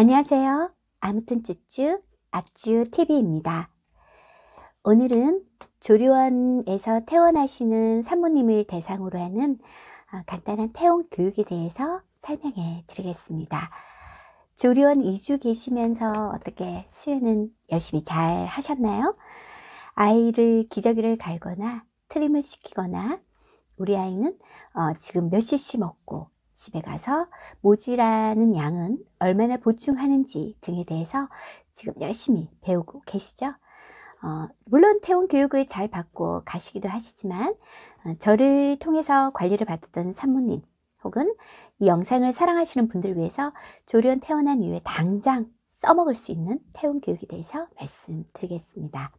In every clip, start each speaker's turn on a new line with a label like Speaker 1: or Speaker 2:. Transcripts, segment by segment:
Speaker 1: 안녕하세요. 아무튼 쭈쭈 아쭈TV입니다. 오늘은 조리원에서 퇴원하시는 산모님을 대상으로 하는 간단한 퇴원 교육에 대해서 설명해 드리겠습니다. 조리원 2주 계시면서 어떻게 수유는 열심히 잘 하셨나요? 아이를 기저귀를 갈거나 트림을 시키거나 우리 아이는 지금 몇 cc 먹고 집에 가서 모질라는 양은 얼마나 보충하는지 등에 대해서 지금 열심히 배우고 계시죠? 물론 퇴원 교육을 잘 받고 가시기도 하시지만 저를 통해서 관리를 받았던 산모님 혹은 이 영상을 사랑하시는 분들 위해서 조리원 퇴원한 이후에 당장 써먹을 수 있는 퇴원 교육에 대해서 말씀드리겠습니다.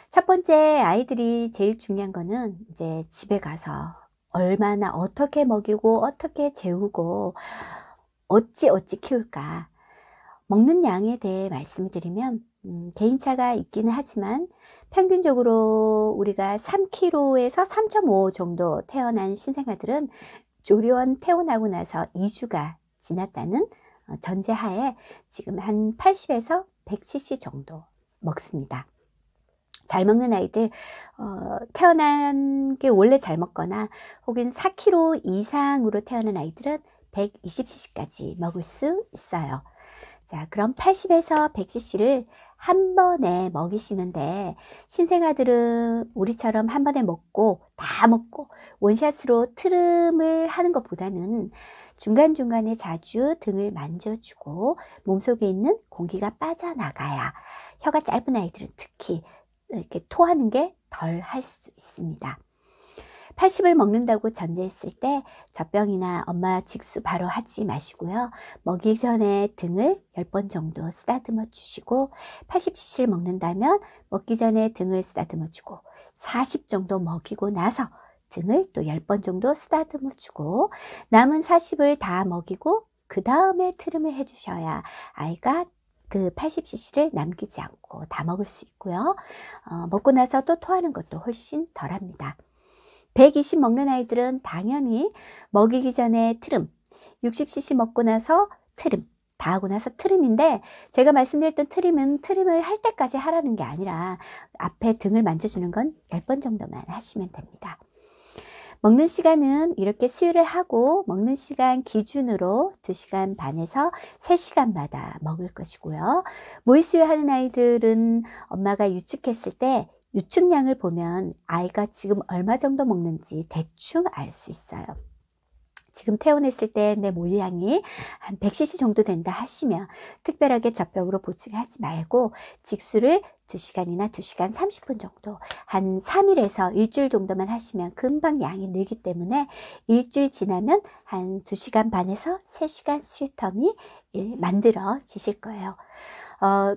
Speaker 1: 첫 번째, 아이들이 제일 중요한 거는 이제 집에 가서 얼마나 어떻게 먹이고 어떻게 재우고 어찌 키울까. 먹는 양에 대해 말씀드리면 개인차가 있기는 하지만 평균적으로 우리가 3kg에서 3.5 정도 태어난 신생아들은 조리원 퇴원하고 나서 2주가 지났다는 전제하에 지금 한 80에서 100cc 정도 먹습니다. 잘 먹는 아이들, 태어난 게 원래 잘 먹거나 혹은 4kg 이상으로 태어난 아이들은 120cc까지 먹을 수 있어요. 자, 그럼 80에서 100cc를 한 번에 먹이시는데 신생아들은 우리처럼 한 번에 먹고 다 먹고 원샷으로 트름을 하는 것보다는 중간중간에 자주 등을 만져주고 몸속에 있는 공기가 빠져나가야 혀가 짧은 아이들은 특히 이렇게 토하는 게 덜 할 수 있습니다. 80을 먹는다고 전제했을 때 젖병이나 엄마 직수 바로 하지 마시고요. 먹이기 전에 등을 10번 정도 쓰다듬어 주시고 80cc를 먹는다면 먹기 전에 등을 쓰다듬어 주고 40 정도 먹이고 나서 등을 또 10번 정도 쓰다듬어 주고 남은 40을 다 먹이고 그 다음에 트름을 해주셔야 아이가 그 80cc를 남기지 않고 다 먹을 수 있고요. 먹고 나서 또 토하는 것도 훨씬 덜합니다. 120 먹는 아이들은 당연히 먹이기 전에 트름, 60cc 먹고 나서 트름, 다 하고 나서 트림인데 제가 말씀드렸던 트림은 트림을 할 때까지 하라는 게 아니라 앞에 등을 만져주는 건 10번 정도만 하시면 됩니다. 먹는 시간은 이렇게 수유를 하고 먹는 시간 기준으로 2시간 반에서 3시간마다 먹을 것이고요. 모유수유하는 아이들은 엄마가 유축했을 때 유축량을 보면 아이가 지금 얼마 정도 먹는지 대충 알 수 있어요. 지금 퇴원했을 때 내 모유량이 한 100cc 정도 된다 하시면 특별하게 젖병으로 보충하지 말고 직수를 2시간이나 2시간 30분 정도 한 3일에서 일주일 정도만 하시면 금방 양이 늘기 때문에 일주일 지나면 한 2시간 반에서 3시간 수유텀이 만들어지실 거예요.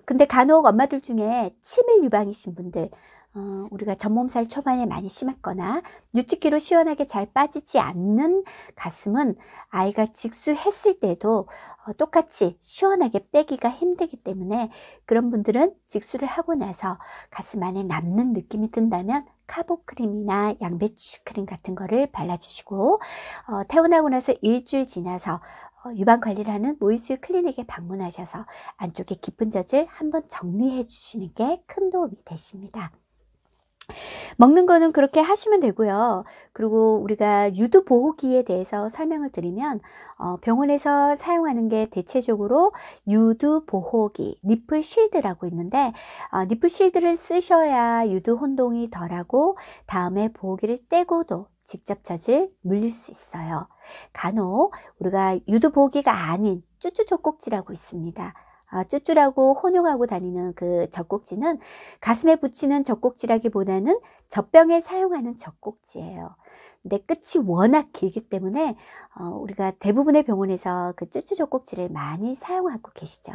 Speaker 1: 근데 간혹 엄마들 중에 치밀 유방이신 분들 우리가 전몸살 초반에 많이 심했거나 유축기로 시원하게 잘 빠지지 않는 가슴은 아이가 직수했을 때도 똑같이 시원하게 빼기가 힘들기 때문에 그런 분들은 직수를 하고 나서 가슴 안에 남는 느낌이 든다면 카보크림이나 양배추 크림 같은 거를 발라주시고 퇴원하고 나서 일주일 지나서 유방 관리를 하는 모유수유 클리닉에 방문하셔서 안쪽에 깊은 젖을 한번 정리해 주시는 게 큰 도움이 되십니다. 먹는 거는 그렇게 하시면 되고요. 그리고 우리가 유두 보호기에 대해서 설명을 드리면 병원에서 사용하는 게 대체적으로 유두 보호기, 니플 쉴드라고 있는데 니플 쉴드를 쓰셔야 유두 혼동이 덜하고 다음에 보호기를 떼고도 직접 젖을 물릴 수 있어요. 간혹 우리가 유두 보호기가 아닌 쭈쭈 젖꼭지라고 있습니다. 쭈쭈라고 혼용하고 다니는 그 젖꼭지는 가슴에 붙이는 젖꼭지라기보다는 젖병에 사용하는 젖꼭지예요. 근데 끝이 워낙 길기 때문에 우리가 대부분의 병원에서 그 쭈쭈 젖꼭지를 많이 사용하고 계시죠.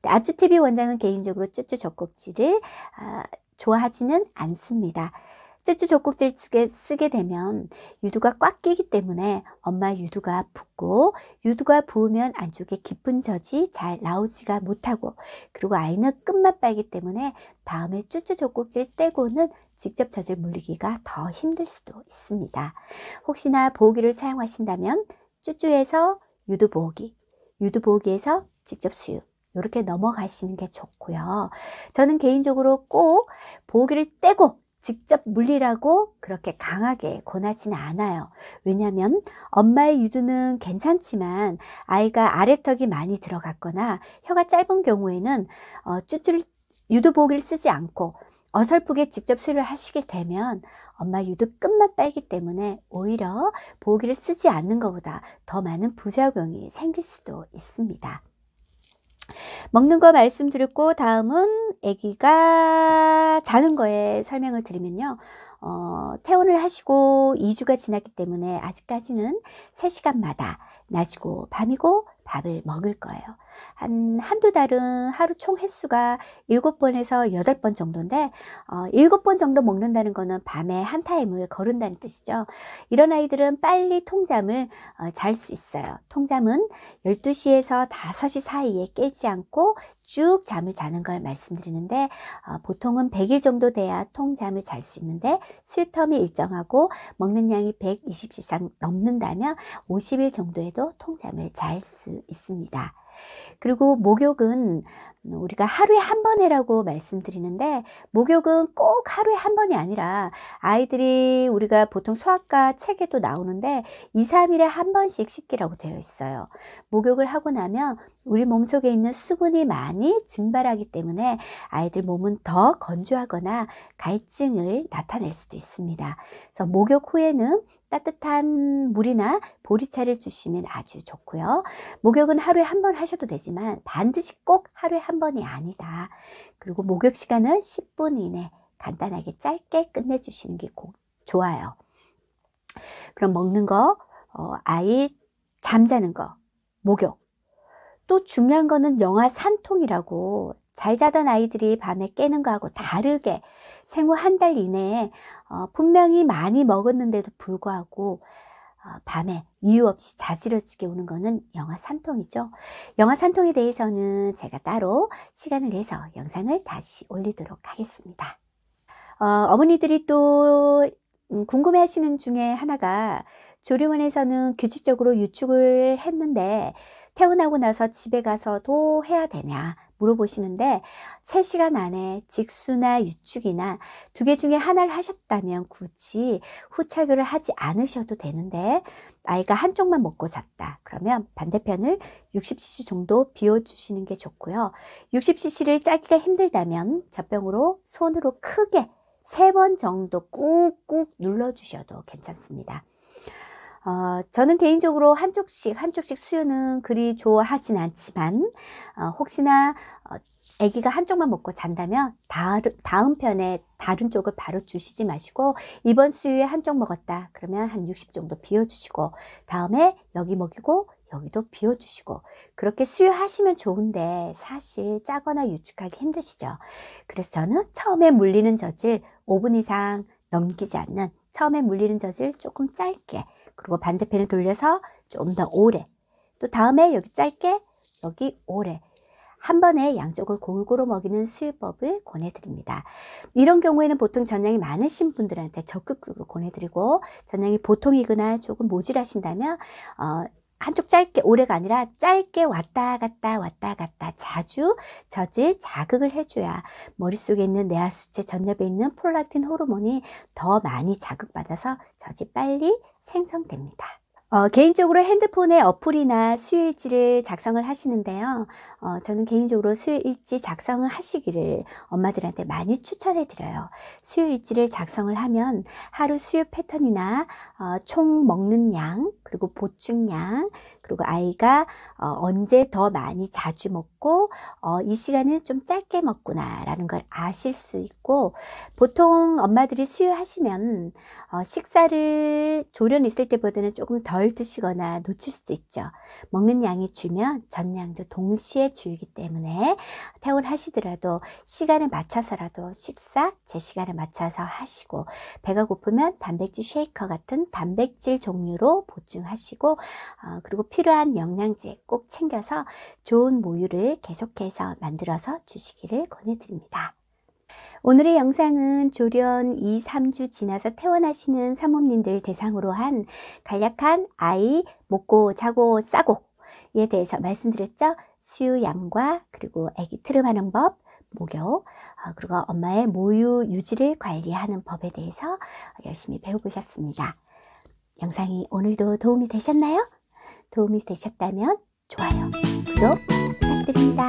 Speaker 1: 아쭈TV 원장은 개인적으로 쭈쭈 젖꼭지를 좋아하지는 않습니다. 쭈쭈 젖꼭지를 쓰게 되면 유두가 꽉 끼기 때문에 엄마 유두가 붓고 유두가 부으면 안쪽에 깊은 젖이 잘 나오지가 못하고 그리고 아이는 끝만 빨기 때문에 다음에 쭈쭈 젖꼭지를 떼고는 직접 젖을 물리기가 더 힘들 수도 있습니다. 혹시나 보호기를 사용하신다면 쭈쭈에서 유두 보호기, 유두 보호기에서 직접 수유 이렇게 넘어가시는 게 좋고요. 저는 개인적으로 꼭 보호기를 떼고 직접 물리라고 그렇게 강하게 권하지는 않아요. 왜냐하면 엄마의 유두는 괜찮지만 아이가 아래턱이 많이 들어갔거나 혀가 짧은 경우에는 쭈쭈를 유두 보호기를 쓰지 않고 어설프게 직접 수유를 하시게 되면 엄마 유두 끝만 빨기 때문에 오히려 보호기를 쓰지 않는 것보다 더 많은 부작용이 생길 수도 있습니다. 먹는 거 말씀드렸고 다음은 아기가 자는 거에 설명을 드리면요. 퇴원을 하시고 2주가 지났기 때문에 아직까지는 3시간마다 낮이고 밤이고 밥을 먹을 거예요. 한두 달은 하루 총 횟수가 7번에서 8번 정도인데 7번 정도 먹는다는 거는 밤에 한 타임을 거른다는 뜻이죠. 이런 아이들은 빨리 통잠을 잘 수 있어요. 통잠은 12시에서 5시 사이에 깨지 않고 쭉 잠을 자는 걸 말씀드리는데 보통은 100일 정도 돼야 통잠을 잘 수 있는데 수유텀이 일정하고 먹는 양이 120시 이상 넘는다면 50일 정도에도 통잠을 잘 수 있습니다. 그리고 목욕은 우리가 하루에 한 번 해라고 말씀드리는데 목욕은 꼭 하루에 한 번이 아니라 아이들이 우리가 보통 소아과 책에도 나오는데 2, 3일에 한 번씩 씻기라고 되어 있어요. 목욕을 하고 나면 우리 몸속에 있는 수분이 많이 증발하기 때문에 아이들 몸은 더 건조하거나 갈증을 나타낼 수도 있습니다. 그래서 목욕 후에는 따뜻한 물이나 보리차를 주시면 아주 좋고요. 목욕은 하루에 한 번 하셔도 되지만 반드시 꼭 하루에 한 번이 아니다. 그리고 목욕 시간은 10분 이내 간단하게 짧게 끝내주시는 게 좋아요. 그럼 먹는 거, 아이 잠자는 거, 목욕. 또 중요한 거는 영아 산통이라고 잘 자던 아이들이 밤에 깨는 거하고 다르게 생후 한 달 이내에 분명히 많이 먹었는데도 불구하고 밤에 이유 없이 자지러지게 오는 거는 영아 산통이죠. 영아 산통에 대해서는 제가 따로 시간을 내서 영상을 다시 올리도록 하겠습니다. 어머니들이 또 궁금해 하시는 중에 하나가 조리원에서는 규칙적으로 유축을 했는데 퇴원하고 나서 집에 가서도 해야 되냐 물어보시는데 3시간 안에 직수나 유축이나 2개 중에 하나를 하셨다면 굳이 후착유를 하지 않으셔도 되는데 아이가 한쪽만 먹고 잤다. 그러면 반대편을 60cc 정도 비워주시는 게 좋고요. 60cc를 짜기가 힘들다면 젖병으로 손으로 크게 3번 정도 꾹꾹 눌러주셔도 괜찮습니다. 저는 개인적으로 한쪽씩 수유는 그리 좋아하진 않지만 혹시나 아기가 한쪽만 먹고 잔다면 다음 편에 다른 쪽을 바로 주시지 마시고 이번 수유에 한쪽 먹었다 그러면 한 60 정도 비워주시고 다음에 여기 먹이고 여기도 비워주시고 그렇게 수유하시면 좋은데 사실 짜거나 유축하기 힘드시죠. 그래서 저는 처음에 물리는 젖을 5분 이상 넘기지 않는 처음에 물리는 젖을 조금 짧게 그리고 반대편을 돌려서 좀 더 오래 또 다음에 여기 짧게 여기 오래 한 번에 양쪽을 골고루 먹이는 수유법을 권해드립니다. 이런 경우에는 보통 전량이 많으신 분들한테 적극적으로 권해드리고 전량이 보통이거나 조금 모질하신다면 한쪽 짧게 오래가 아니라 짧게 왔다 갔다 자주 젖을 자극을 해줘야 머릿속에 있는 뇌하수체 전엽에 있는 프롤락틴 호르몬이 더 많이 자극받아서 젖이 빨리 생성됩니다. 개인적으로 핸드폰에 어플이나 수유일지를 작성을 하시는데요. 저는 개인적으로 수유일지 작성을 하시기를 엄마들한테 많이 추천해 드려요. 수유일지를 작성을 하면 하루 수유 패턴이나 총 먹는 양 그리고 보충량 그리고 아이가 언제 더 많이 자주 먹고 이 시간은 좀 짧게 먹구나 라는 걸 아실 수 있고 보통 엄마들이 수유하시면 식사를 조련 있을 때보다는 조금 덜 드시거나 놓칠 수도 있죠. 먹는 양이 줄면 전량도 동시에 줄기 때문에 퇴원하시더라도 시간을 맞춰서라도 식사 제 시간을 맞춰서 하시고 배가 고프면 단백질 쉐이커 같은 단백질 종류로 보충하시고 그리고 필요한 영양제 꼭 챙겨서 좋은 모유를 계속해서 만들어서 주시기를 권해드립니다. 오늘의 영상은 조련 2, 3주 지나서 퇴원하시는 사모님들 대상으로 한 간략한 아이 먹고 자고 싸고에 대해서 말씀드렸죠. 수유양과 그리고 아기 트름하는 법, 목욕, 그리고 엄마의 모유 유지를 관리하는 법에 대해서 열심히 배워보셨습니다. 영상이 오늘도 도움이 되셨나요? 도움이 되셨다면 좋아요, 구독 부탁드립니다.